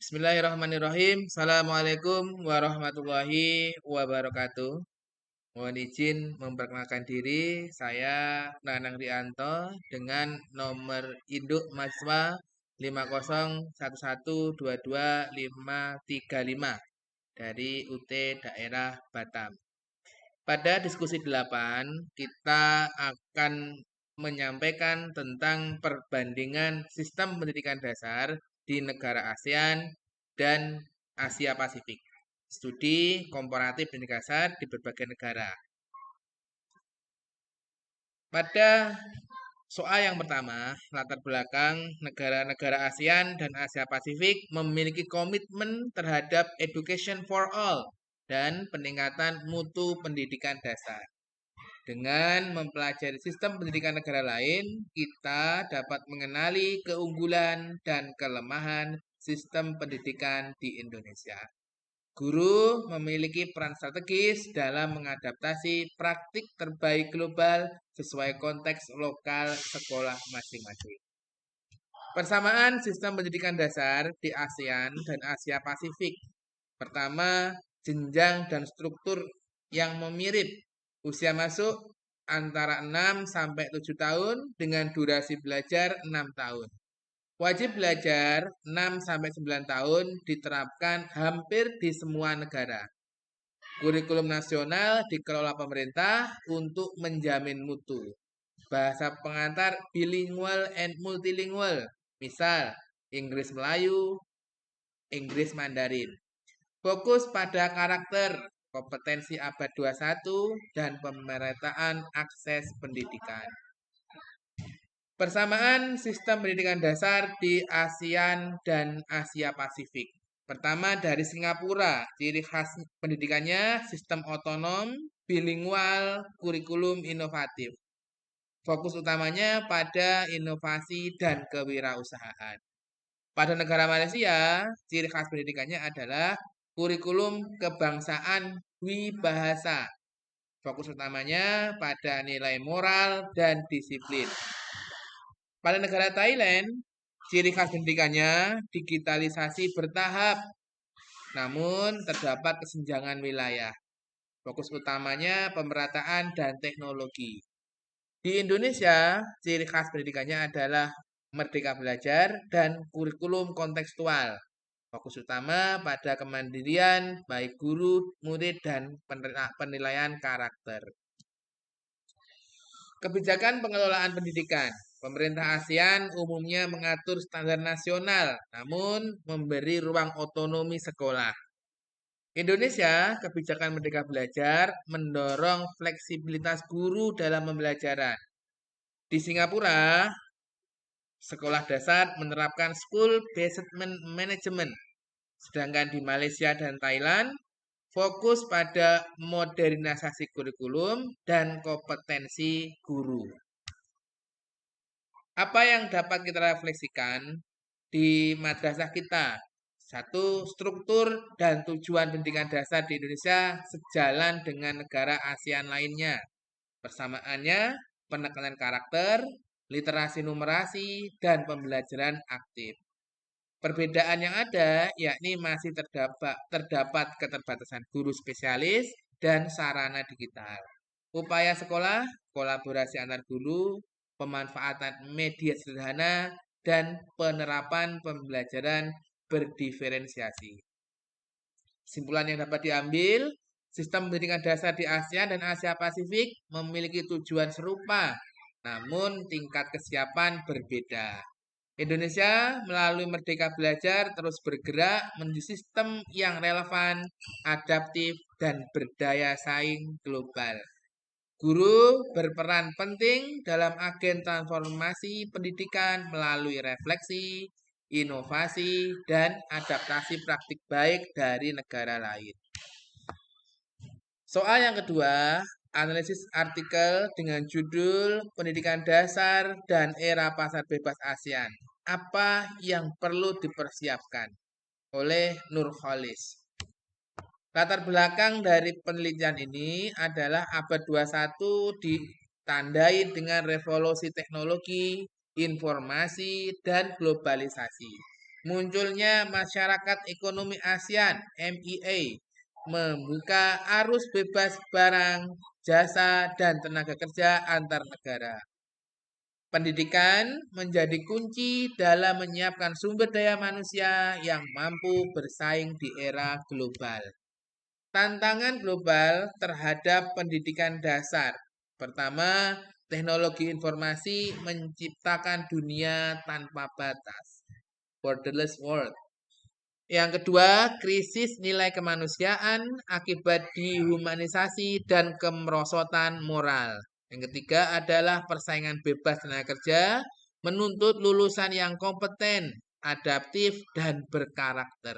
Bismillahirrahmanirrahim. Assalamualaikum warahmatullahi wabarakatuh. Mohon izin memperkenalkan diri, saya Nanang Rianto dengan nomor induk mahasiswa 5011225535 dari UT Daerah Batam. Pada diskusi 8, kita akan menyampaikan tentang perbandingan sistem pendidikan dasar di negara ASEAN dan Asia Pasifik. Studi komparatif pendidikan dasar di berbagai negara. Pada soal yang pertama, latar belakang negara-negara ASEAN dan Asia Pasifik memiliki komitmen terhadap education for all dan peningkatan mutu pendidikan dasar. Dengan mempelajari sistem pendidikan negara lain, kita dapat mengenali keunggulan dan kelemahan sistem pendidikan di Indonesia. Guru memiliki peran strategis dalam mengadaptasi praktik terbaik global sesuai konteks lokal sekolah masing-masing. Persamaan sistem pendidikan dasar di ASEAN dan Asia Pasifik. Pertama, jenjang dan struktur yang mirip. Usia masuk antara 6 sampai 7 tahun dengan durasi belajar 6 tahun. Wajib belajar 6 sampai 9 tahun diterapkan hampir di semua negara. Kurikulum nasional dikelola pemerintah untuk menjamin mutu. Bahasa pengantar bilingual and multilingual. Misal, Inggris Melayu, Inggris Mandarin. Fokus pada karakter, kompetensi abad 21, dan pemerataan akses pendidikan. Persamaan sistem pendidikan dasar di ASEAN dan Asia Pasifik. Pertama dari Singapura, ciri khas pendidikannya sistem otonom, bilingual, kurikulum inovatif. Fokus utamanya pada inovasi dan kewirausahaan. Pada negara Malaysia, ciri khas pendidikannya adalah kurikulum kebangsaan Dwibahasa. Fokus utamanya pada nilai moral dan disiplin. Pada negara Thailand, ciri khas pendidikannya digitalisasi bertahap, namun terdapat kesenjangan wilayah. Fokus utamanya pemerataan dan teknologi. Di Indonesia, ciri khas pendidikannya adalah merdeka belajar dan kurikulum kontekstual. Fokus utama pada kemandirian baik guru, murid, dan penilaian karakter. Kebijakan pengelolaan pendidikan. Pemerintah ASEAN umumnya mengatur standar nasional, namun memberi ruang otonomi sekolah. Indonesia, kebijakan Merdeka Belajar mendorong fleksibilitas guru dalam pembelajaran. Di Singapura, sekolah dasar menerapkan school-based management. Sedangkan di Malaysia dan Thailand, fokus pada modernisasi kurikulum dan kompetensi guru. Apa yang dapat kita refleksikan di madrasah kita? Satu, struktur dan tujuan pendidikan dasar di Indonesia sejalan dengan negara ASEAN lainnya. Persamaannya, penekanan karakter, literasi numerasi, dan pembelajaran aktif. Perbedaan yang ada yakni masih terdapat keterbatasan guru spesialis dan sarana digital. Upaya sekolah, kolaborasi antar guru, pemanfaatan media sederhana, dan penerapan pembelajaran berdiferensiasi. Kesimpulan yang dapat diambil, sistem pendidikan dasar di ASEAN dan Asia Pasifik memiliki tujuan serupa, namun tingkat kesiapan berbeda. Indonesia melalui Merdeka Belajar terus bergerak menuju sistem yang relevan, adaptif, dan berdaya saing global. Guru berperan penting dalam agen transformasi pendidikan melalui refleksi, inovasi, dan adaptasi praktik baik dari negara lain. Soal yang kedua, analisis artikel dengan judul Pendidikan Dasar dan Era Pasar Bebas ASEAN. Apa yang perlu dipersiapkan? Oleh Nurholis. Latar belakang dari penelitian ini adalah abad 21 ditandai dengan revolusi teknologi, informasi, dan globalisasi. Munculnya Masyarakat Ekonomi ASEAN (MEA) membuka arus bebas barang, jasa, dan tenaga kerja antar negara. Pendidikan menjadi kunci dalam menyiapkan sumber daya manusia yang mampu bersaing di era global. Tantangan global terhadap pendidikan dasar. Pertama, teknologi informasi menciptakan dunia tanpa batas. Borderless world. Yang kedua, krisis nilai kemanusiaan akibat dehumanisasi dan kemerosotan moral. Yang ketiga adalah persaingan bebas tenaga kerja menuntut lulusan yang kompeten, adaptif, dan berkarakter.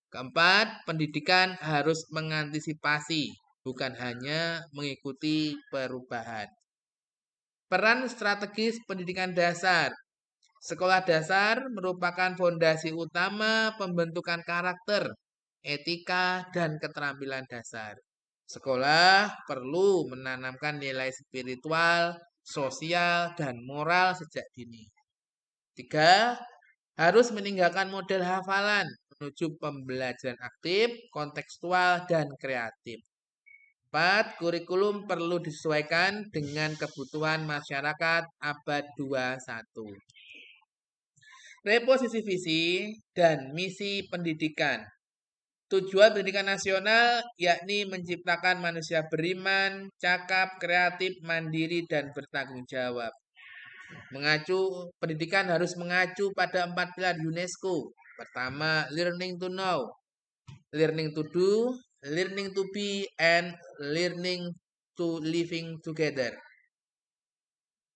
Keempat, pendidikan harus mengantisipasi, bukan hanya mengikuti perubahan. Peran strategis pendidikan dasar. Sekolah dasar merupakan fondasi utama pembentukan karakter, etika, dan keterampilan dasar. Sekolah perlu menanamkan nilai spiritual, sosial, dan moral sejak dini. 3. Harus meninggalkan model hafalan menuju pembelajaran aktif, kontekstual, dan kreatif. 4. Kurikulum perlu disesuaikan dengan kebutuhan masyarakat abad 21. Reposisi visi dan misi pendidikan. Tujuan pendidikan nasional yakni menciptakan manusia beriman, cakap, kreatif, mandiri, dan bertanggung jawab. Pendidikan harus mengacu pada 4 pilar UNESCO. Pertama, learning to know, learning to do, learning to be, and learning to living together.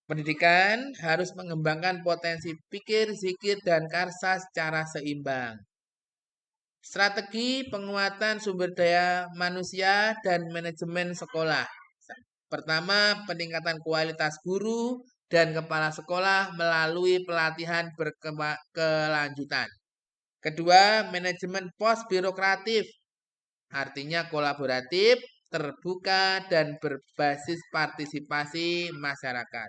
Pendidikan harus mengembangkan potensi pikir, zikir, dan karsa secara seimbang. Strategi penguatan sumber daya manusia dan manajemen sekolah. Pertama, peningkatan kualitas guru dan kepala sekolah melalui pelatihan berkelanjutan. Kedua, manajemen pos birokratif, artinya kolaboratif, terbuka, dan berbasis partisipasi masyarakat.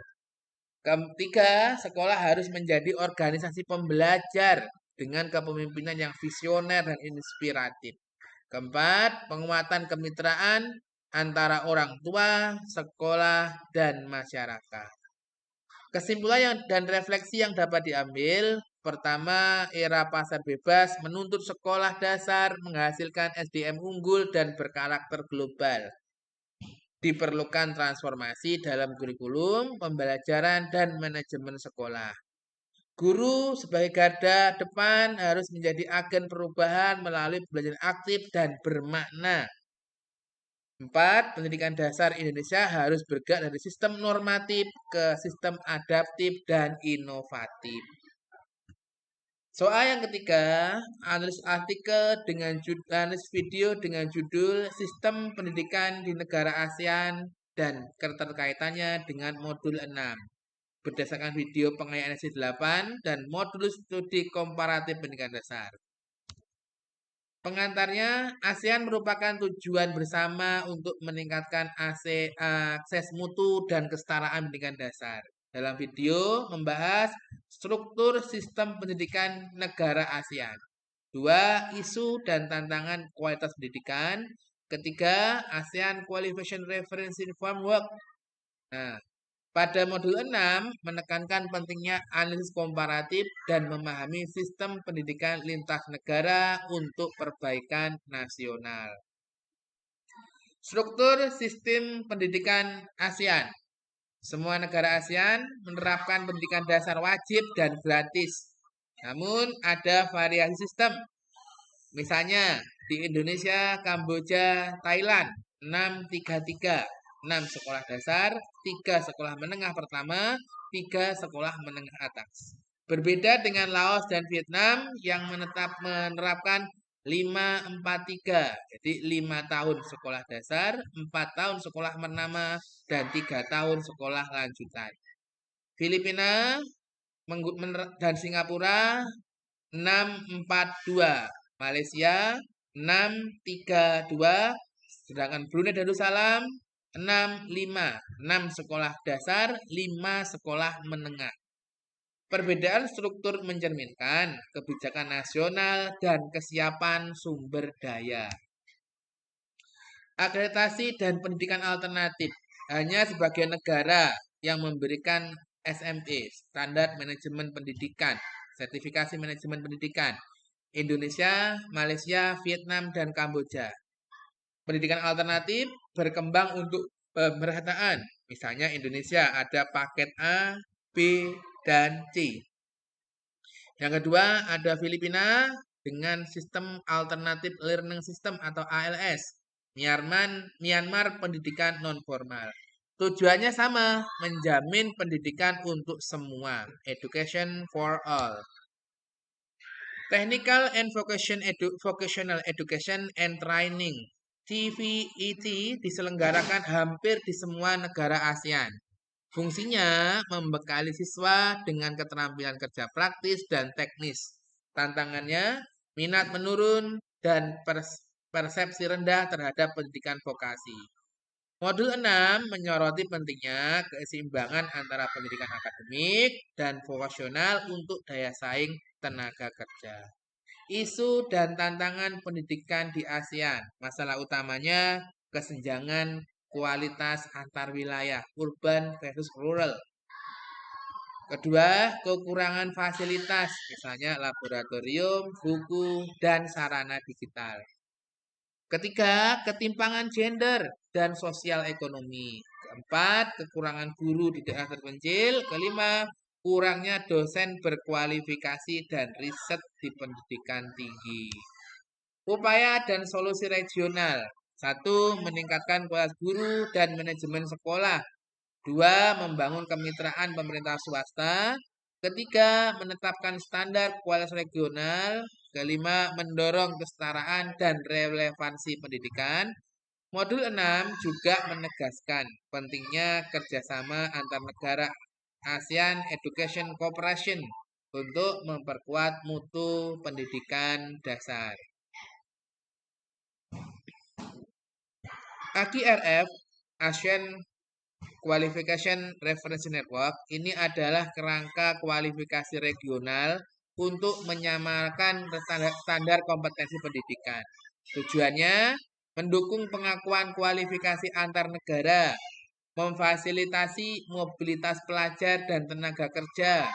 Ketiga, sekolah harus menjadi organisasi pembelajar dengan kepemimpinan yang visioner dan inspiratif. Keempat, penguatan kemitraan antara orang tua, sekolah, dan masyarakat. Kesimpulan dan refleksi yang dapat diambil. Pertama, era pasar bebas menuntut sekolah dasar menghasilkan SDM unggul dan berkarakter global. Diperlukan transformasi dalam kurikulum, pembelajaran, dan manajemen sekolah. Guru sebagai garda depan harus menjadi agen perubahan melalui pembelajaran aktif dan bermakna. 4. Pendidikan dasar Indonesia harus bergerak dari sistem normatif ke sistem adaptif dan inovatif. Soal yang ketiga, analis video dengan judul Sistem Pendidikan di Negara ASEAN dan keterkaitannya dengan modul 6. Berdasarkan video pengayaan SC 8 dan modul studi komparatif pendidikan dasar. Pengantarnya, ASEAN merupakan tujuan bersama untuk meningkatkan akses mutu dan kesetaraan pendidikan dasar. Dalam video membahas struktur sistem pendidikan negara ASEAN. 2. Isu dan tantangan kualitas pendidikan. Ketiga, ASEAN Qualification Reference Framework. Nah, pada modul 6 menekankan pentingnya analisis komparatif dan memahami sistem pendidikan lintas negara untuk perbaikan nasional. Struktur sistem pendidikan ASEAN. Semua negara ASEAN menerapkan pendidikan dasar wajib dan gratis. Namun ada variasi sistem. Misalnya di Indonesia, Kamboja, Thailand 633. 6 sekolah dasar, 3 sekolah menengah pertama, 3 sekolah menengah atas. Berbeda dengan Laos dan Vietnam yang menerapkan 543. Jadi 5 tahun sekolah dasar, 4 tahun sekolah menengah, dan 3 tahun sekolah lanjutan. Filipina dan Singapura 642. Malaysia 632. Sedangkan Brunei Darussalam 65, 6 sekolah dasar, 5 sekolah menengah. Perbedaan struktur mencerminkan kebijakan nasional dan kesiapan sumber daya. Akreditasi dan pendidikan alternatif. Hanya sebagian negara yang memberikan SME, Standar Manajemen Pendidikan, sertifikasi manajemen pendidikan. Indonesia, Malaysia, Vietnam, dan Kamboja. Pendidikan alternatif berkembang untuk pemerataan. Misalnya Indonesia ada paket A, B, dan C. Yang kedua ada Filipina dengan sistem alternatif learning system atau ALS. Myanmar pendidikan non formal. Tujuannya sama, menjamin pendidikan untuk semua, education for all. Technical and Vocational Education and Training, TVET, diselenggarakan hampir di semua negara ASEAN. Fungsinya membekali siswa dengan keterampilan kerja praktis dan teknis. Tantangannya, minat menurun dan persepsi rendah terhadap pendidikan vokasi. Modul 6 menyoroti pentingnya keseimbangan antara pendidikan akademik dan vokasional untuk daya saing tenaga kerja. Isu dan tantangan pendidikan di ASEAN. Masalah utamanya kesenjangan kualitas antar wilayah, urban versus rural. Kedua, kekurangan fasilitas, misalnya laboratorium, buku, dan sarana digital. Ketiga, ketimpangan gender dan sosial ekonomi. Keempat, kekurangan guru di daerah terpencil. Kelima, kurangnya dosen berkualifikasi dan riset di pendidikan tinggi. Upaya dan solusi regional. 1. Meningkatkan kualitas guru dan manajemen sekolah. 2. Membangun kemitraan pemerintah swasta. Ketiga, menetapkan standar kualitas regional. Kelima, mendorong kesetaraan dan relevansi pendidikan. Modul 6 juga menegaskan pentingnya kerjasama antar negara ASEAN Education Cooperation untuk memperkuat mutu pendidikan dasar. AQRF, ASEAN Qualification Reference Network, ini adalah kerangka kualifikasi regional untuk menyamakan standar kompetensi pendidikan. Tujuannya mendukung pengakuan kualifikasi antar negara, memfasilitasi mobilitas pelajar dan tenaga kerja.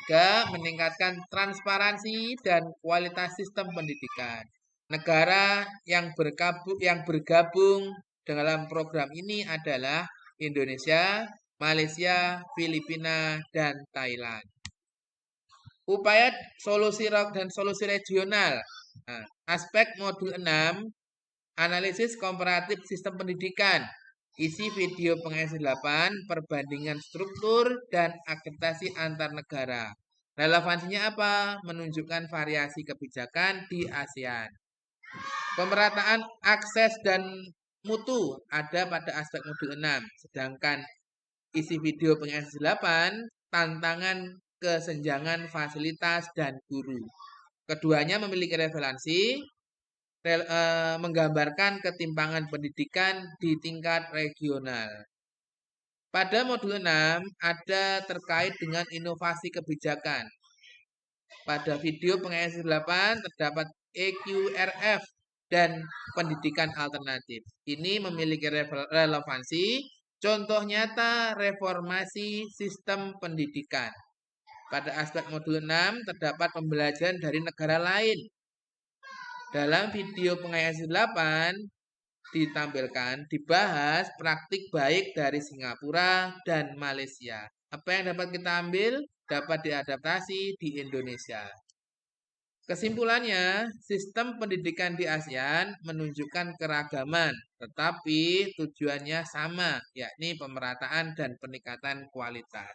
3. Meningkatkan transparansi dan kualitas sistem pendidikan. Negara yang bergabung dalam program ini adalah Indonesia, Malaysia, Filipina, dan Thailand. Upaya solusi dan solusi regional. Nah, aspek modul 6, analisis komparatif sistem pendidikan. Isi video pengisi 8, perbandingan struktur dan akreditasi antar negara. Relevansinya apa? Menunjukkan variasi kebijakan di ASEAN. Pemerataan akses dan mutu ada pada aspek modul 6. Sedangkan isi video pengisi 8, tantangan kesenjangan fasilitas dan guru. Keduanya memiliki relevansi menggambarkan ketimpangan pendidikan di tingkat regional. Pada modul 6 ada terkait dengan inovasi kebijakan. Pada video pengisi 8 terdapat EQRF dan pendidikan alternatif. Ini memiliki relevansi contoh nyata reformasi sistem pendidikan. Pada aspek modul 6 terdapat pembelajaran dari negara lain. Dalam video pengisi 8 dibahas praktik baik dari Singapura dan Malaysia. Apa yang dapat kita ambil dapat diadaptasi di Indonesia. Kesimpulannya, sistem pendidikan di ASEAN menunjukkan keragaman, tetapi tujuannya sama, yakni pemerataan dan peningkatan kualitas.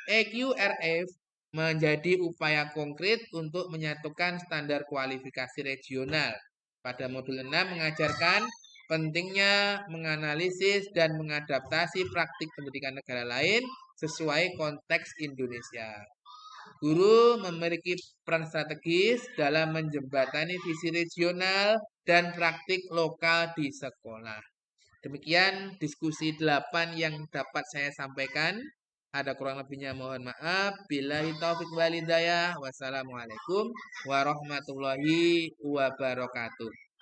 EQRF menjadi upaya konkret untuk menyatukan standar kualifikasi regional. Pada modul 6 mengajarkan pentingnya menganalisis dan mengadaptasi praktik pendidikan negara lain sesuai konteks Indonesia. Guru memiliki peran strategis dalam menjembatani visi regional dan praktik lokal di sekolah. Demikian diskusi 8 yang dapat saya sampaikan. Ada kurang lebihnya mohon maaf. Billahi taufik walhidayah. Wassalamualaikum warahmatullahi wabarakatuh.